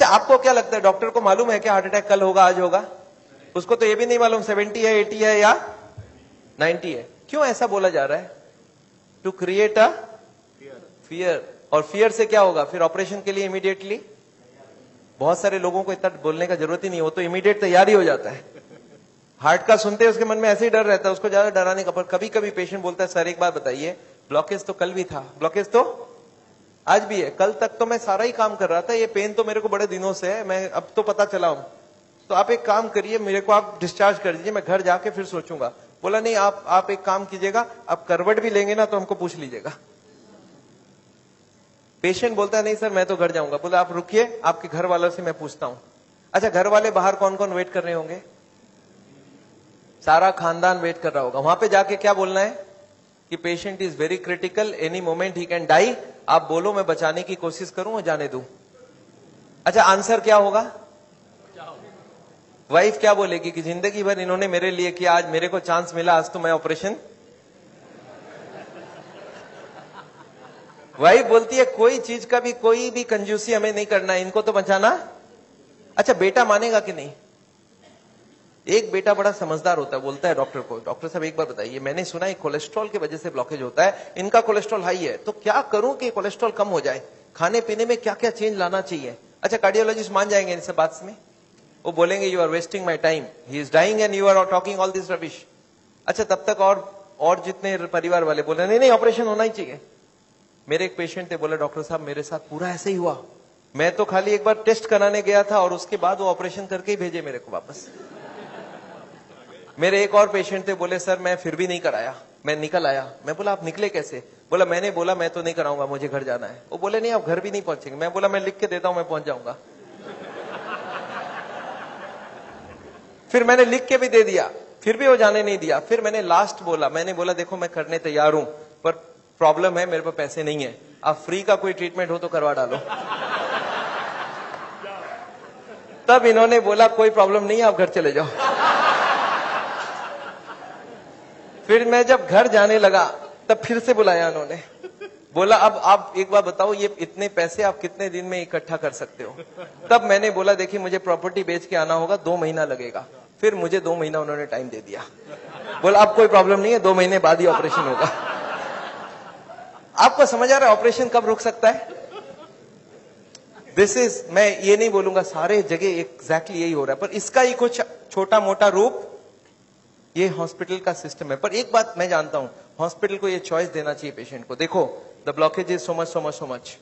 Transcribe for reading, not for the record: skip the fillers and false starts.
अच्छा, आपको क्या लगता है, डॉक्टर को मालूम है क्या हार्ट अटैक कल होगा आज होगा? उसको तो ये भी नहीं मालूम 70 है 80 है या 90 है। क्यों ऐसा बोला जा रहा है? To create a fear. और फियर से क्या होगा फिर? ऑपरेशन के लिए इमीडिएटली, बहुत सारे लोगों को इतना बोलने का जरूरत ही नहीं, वो तो इमीडिएट तैयारी हो जाता है। हार्ट का सुनते उसके मन में ऐसे ही डर रहता है, उसको ज्यादा डराने का। पर कभी कभी पेशेंट बोलता है सर एक बात बताइए, ब्लॉकेज तो कल भी था, ब्लॉकेज तो आज भी है, कल तक तो मैं सारा ही काम कर रहा था, ये पेन तो मेरे को बड़े दिनों से है, मैं अब तो पता चला हूं, तो आप एक काम करिए, मेरे को आप डिस्चार्ज कर दीजिए, मैं घर जाके फिर सोचूंगा। बोला नहीं, आप एक काम कीजिएगा, आप करवट भी लेंगे ना तो हमको पूछ लीजिएगा। पेशेंट बोलता है नहीं सर मैं तो घर जाऊंगा। बोला आप रुकिए, आपके घर वालों से मैं पूछता हूं। अच्छा, घर वाले बाहर कौन कौन वेट कर रहे होंगे? सारा खानदान वेट कर रहा होगा। वहां पे जाके क्या बोलना है कि patient is very critical, any moment he can die. आप बोलो मैं बचाने की कोशिश करूं और जाने दूं। अच्छा, आंसर क्या होगा? वाइफ क्या बोलेगी कि जिंदगी भर इन्होंने मेरे लिए किया, आज मेरे को चांस मिला, आज तो मैं ऑपरेशन। वाइफ बोलती है कोई चीज का भी कोई भी कंजूसी हमें नहीं करना है, इनको तो बचाना। अच्छा, बेटा मानेगा कि नहीं? एक बेटा बड़ा समझदार होता है, बोलता है डॉक्टर को, डॉक्टर साहब एक बार बताइए, मैंने सुना है कोलेस्ट्रॉल की वजह से ब्लॉकेज होता है, इनका कोलेस्ट्रॉल हाई है, तो क्या करूं कि कोलेस्ट्रॉल कम हो जाए? खाने पीने में क्या क्या चेंज लाना चाहिए? अच्छा, कार्डियोलॉजिस्ट मान जाएंगे इस बात में? वो बोलेंगे you are wasting my time, he is dying and you are talking all this rubbish. अच्छा, तब तक और जितने परिवार वाले बोले नहीं नहीं ऑपरेशन होना ही चाहिए। मेरे एक पेशेंट थे, बोले डॉक्टर साहब मेरे साथ पूरा ऐसे ही हुआ, मैं तो खाली एक बार टेस्ट कराने गया था और उसके बाद वो ऑपरेशन करके ही भेजे मेरे को वापस। मेरे एक और पेशेंट थे, बोले सर मैं फिर भी नहीं कराया, मैं निकल आया। मैं बोला आप निकले कैसे? बोला मैंने बोला मैं तो नहीं कराऊंगा, मुझे घर जाना है। वो बोले नहीं आप घर भी नहीं पहुंचेंगे। मैं बोला मैं लिख के देता हूं, मैं पहुंच जाऊंगा। फिर मैंने लिख के भी दे दिया, फिर भी वो जाने नहीं दिया। फिर मैंने लास्ट बोला, मैंने बोला देखो मैं करने तैयार हूं, पर प्रॉब्लम है मेरे पास पैसे नहीं है, आप फ्री का कोई ट्रीटमेंट हो तो करवा डालो। तब इन्होंने बोला कोई प्रॉब्लम नहीं है, आप घर चले जाओ। फिर मैं जब घर जाने लगा तब फिर से बुलाया उन्होंने, बोला अब आप एक बार बताओ ये इतने पैसे आप कितने दिन में इकट्ठा कर सकते हो? तब मैंने बोला देखिए मुझे प्रॉपर्टी बेच के आना होगा, 2 महीना लगेगा। फिर मुझे 2 महीना उन्होंने टाइम दे दिया। बोला अब कोई प्रॉब्लम नहीं है, 2 महीने बाद ही ऑपरेशन होगा। आपको समझ आ रहा है ऑपरेशन कब रुक सकता है? दिस इज, मैं ये नहीं बोलूंगा सारे जगह एग्जैक्टली यही हो रहा है, पर इसका ही कुछ छोटा मोटा रूप ये हॉस्पिटल का सिस्टम है। पर एक बात मैं जानता हूं, हॉस्पिटल को ये चॉइस देना चाहिए पेशेंट को, देखो the blockage is so much so much so much,